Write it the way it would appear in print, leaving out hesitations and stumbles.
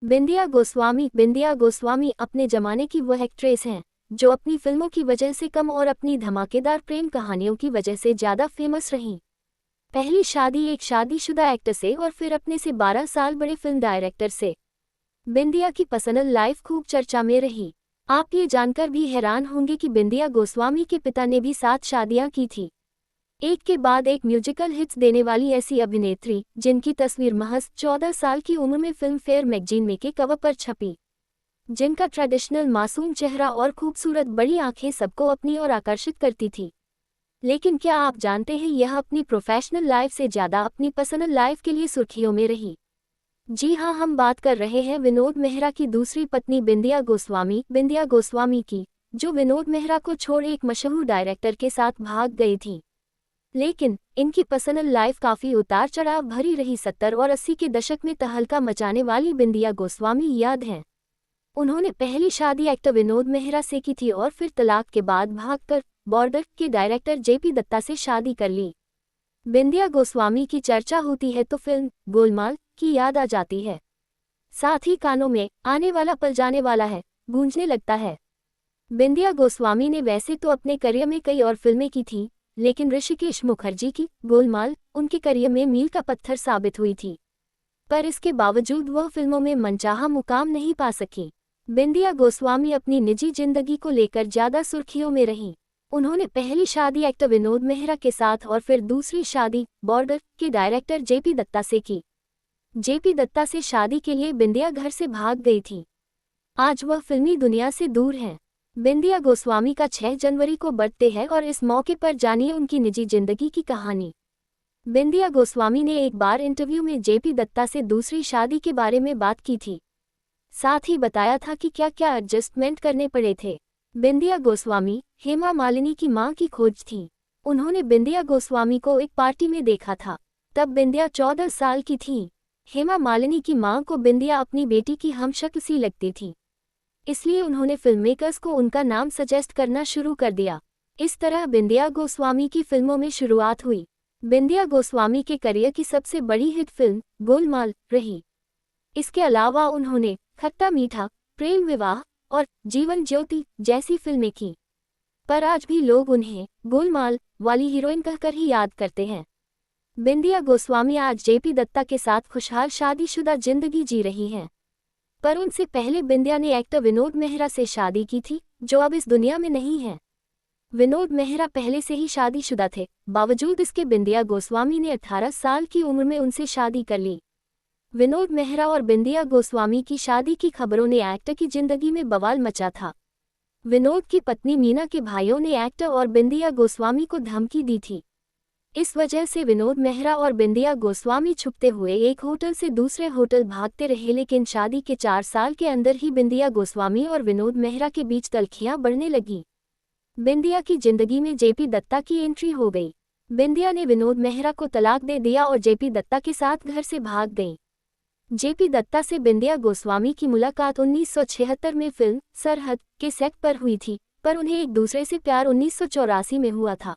बिंदिया गोस्वामी अपने जमाने की वह एक्ट्रेस हैं जो अपनी फिल्मों की वजह से कम और अपनी धमाकेदार प्रेम कहानियों की वजह से ज़्यादा फेमस रहीं। पहली शादी एक शादीशुदा एक्टर से और फिर अपने से 12 साल बड़े फिल्म डायरेक्टर से। बिंदिया की पर्सनल लाइफ खूब चर्चा में रही। आप ये जानकर भी हैरान होंगे कि बिंदिया गोस्वामी के पिता ने भी 7 शादियां की थी। एक के बाद एक म्यूजिकल हिट्स देने वाली ऐसी अभिनेत्री जिनकी तस्वीर महज 14 साल की उम्र में फिल्म फेयर मैगजीन में के कवर पर छपी, जिनका ट्रेडिशनल मासूम चेहरा और खूबसूरत बड़ी आंखें सबको अपनी ओर आकर्षित करती थी। लेकिन क्या आप जानते हैं यह अपनी प्रोफेशनल लाइफ से ज़्यादा अपनी पर्सनल लाइफ के लिए सुर्खियों में रही। जी हाँ, हम बात कर रहे हैं विनोद मेहरा की दूसरी पत्नी बिंदिया गोस्वामी की, जो विनोद मेहरा को छोड़ एक मशहूर डायरेक्टर के साथ भाग गई थी। लेकिन इनकी पर्सनल लाइफ काफ़ी उतार चढ़ाव भरी रही। 70 और 80 के दशक में तहलका मचाने वाली बिंदिया गोस्वामी याद हैं। उन्होंने पहली शादी एक्टर विनोद मेहरा से की थी और फिर तलाक के बाद भागकर बॉर्डर के डायरेक्टर जेपी दत्ता से शादी कर ली। बिंदिया गोस्वामी की चर्चा होती है तो फिल्म गोलमाल की याद आ जाती है। साथ ही कानों में आने वाला पल जाने वाला है गूंजने लगता है। बिंदिया गोस्वामी ने वैसे तो अपने करियर में कई और फिल्में की थीं, लेकिन ऋषिकेश मुखर्जी की गोलमाल उनके करियर में मील का पत्थर साबित हुई थी। पर इसके बावजूद वह फिल्मों में मनचाहा मुकाम नहीं पा सकी। बिंदिया गोस्वामी अपनी निजी जिंदगी को लेकर ज़्यादा सुर्खियों में रहीं। उन्होंने पहली शादी एक्टर विनोद मेहरा के साथ और फिर दूसरी शादी बॉर्डर के डायरेक्टर जेपी दत्ता से की। जेपी दत्ता से शादी के लिए बिंदिया घर से भाग गई थी। आज वह फिल्मी दुनिया से दूर हैं। बिंदिया गोस्वामी का 6 जनवरी को बर्थडे है और इस मौके पर जानिए उनकी निजी जिंदगी की कहानी। बिंदिया गोस्वामी ने एक बार इंटरव्यू में जेपी दत्ता से दूसरी शादी के बारे में बात की थी। साथ ही बताया था कि क्या क्या एडजस्टमेंट करने पड़े थे। बिंदिया गोस्वामी हेमा मालिनी की मां की खोज थी। उन्होंने बिंदिया गोस्वामी को एक पार्टी में देखा था। तब बिंदिया 14 साल की थी। हेमा मालिनी की मां को बिंदिया अपनी बेटी की हमशक्ल सी लगती थी, इसलिए उन्होंने फिल्ममेकर्स को उनका नाम सजेस्ट करना शुरू कर दिया। इस तरह बिंदिया गोस्वामी की फिल्मों में शुरुआत हुई। बिंदिया गोस्वामी के करियर की सबसे बड़ी हिट फिल्म गोलमाल रही। इसके अलावा उन्होंने खट्टा मीठा, प्रेम विवाह और जीवन ज्योति जैसी फिल्में की, पर आज भी लोग उन्हें गोलमाल वाली हीरोइन कहकर ही याद करते हैं। बिंदिया गोस्वामी आज जेपी दत्ता के साथ खुशहाल शादीशुदा जिंदगी जी रही हैं। पर उनसे पहले बिंदिया ने एक्टर विनोद मेहरा से शादी की थी, जो अब इस दुनिया में नहीं है। विनोद मेहरा पहले से ही शादीशुदा थे, बावजूद इसके बिंदिया गोस्वामी ने 18 साल की उम्र में उनसे शादी कर ली। विनोद मेहरा और बिंदिया गोस्वामी की शादी की खबरों ने एक्टर की जिंदगी में बवाल मचा था। विनोद की पत्नी मीना के भाइयों ने एक्टर और बिंदिया गोस्वामी को धमकी दी थी। इस वजह से विनोद मेहरा और बिंदिया गोस्वामी छुपते हुए एक होटल से दूसरे होटल भागते रहे, लेकिन शादी के 4 साल के अंदर ही बिंदिया गोस्वामी और विनोद मेहरा के बीच तल्खियां बढ़ने लगी। बिंदिया की जिंदगी में जेपी दत्ता की एंट्री हो गई। बिंदिया ने विनोद मेहरा को तलाक दे दिया और जेपी दत्ता के साथ घर से भाग गई। जेपी दत्ता से बिंदिया गोस्वामी की मुलाकात 1976 में फिल्म सरहद के सेट पर हुई थी, पर उन्हें एक दूसरे से प्यार 1984 में हुआ था।